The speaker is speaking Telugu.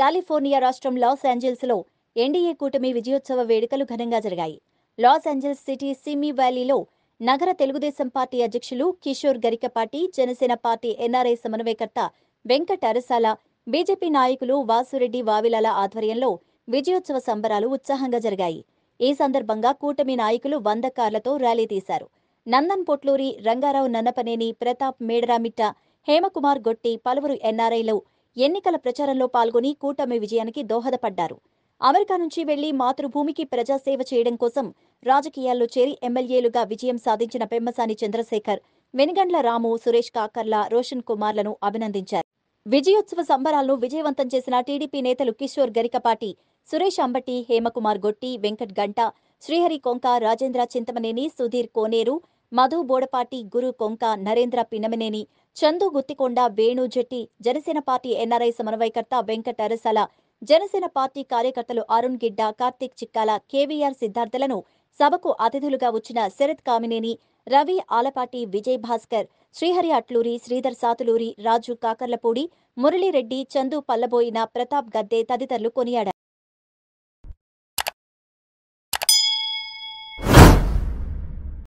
కాలిఫోర్నియా రాష్ట్రం లాస్ ఏంజల్స్లో ఎన్డీఏ కూటమి విజయోత్సవ వేడుకలు ఘనంగా జరిగాయి. లాస్ ఏంజల్స్ సిటీ సిమ్మీ వ్యాలీలో నగర తెలుగుదేశం పార్టీ అధ్యక్షులు కిషోర్ గరికపాటి, జనసేన పార్టీ ఎన్ఆర్ఐ సమన్వయకర్త వెంకట్ అరసాల, బీజేపీ నాయకులు వాసురెడ్డి వావిలాల ఆధ్వర్యంలో విజయోత్సవ సంబరాలు ఉత్సాహంగా జరిగాయి. ఈ సందర్భంగా కూటమి నాయకులు 100 కార్లతో ర్యాలీ తీశారు. నందన్ పొట్లూరి, రంగారావు నన్నపనేని, ప్రతాప్ మేడరామిట్ట, హేమకుమార్ గొట్టి పలువురు ఎన్ఆర్ఐలు ఎన్నికల ప్రచారంలో పాల్గొని కూటమి విజయానికి దోహదపడ్డారు. అమెరికా నుంచి వెళ్లి మాతృభూమికి ప్రజాసేవ చేయడం కోసం రాజకీయాల్లో చేరి ఎమ్మెల్యేలుగా విజయం సాధించిన పెమ్మసాని చంద్రశేఖర్, వెనిగండ్ల రాము, సురేష్ కాకర్ల, రోషన్ కుమార్లను అభినందించారు. విజయోత్సవ సంబరాలను విజయవంతం చేసిన టీడీపీ నేతలు కిషోర్ గరికపాటి, సురేష్ అంబటి, హేమకుమార్ గొట్టి, వెంకట్ గంట, శ్రీహరి కొంక, రాజేంద్ర చింతమనేని, సుధీర్ కోనేరు, మధు బోడపాటి, గురు కొంక, నరేంద్ర పినమనేని, చందు గుత్తికొండ, వేణు జెట్టి, జనసేన పార్టీ ఎన్ఆర్ఐ సమన్వయకర్త వెంకట్ అరసల, జనసేన పార్టీ కార్యకర్తలు అరుణ్ గిడ్డ, కార్తీక్ చిక్కాల, కేవీఆర్ సిద్ధార్థలను సభకు అతిథులుగా వచ్చిన శరత్ కామినేని, రవి ఆలపాటి, విజయ్ భాస్కర్, శ్రీహరి అట్లూరి, శ్రీధర్ సాతులూరి, రాజు కాకర్లపూడి, మురళీరెడ్డి, చందు పల్లబోయిన, ప్రతాప్ గద్దె తదితరులు కొనియాడారు.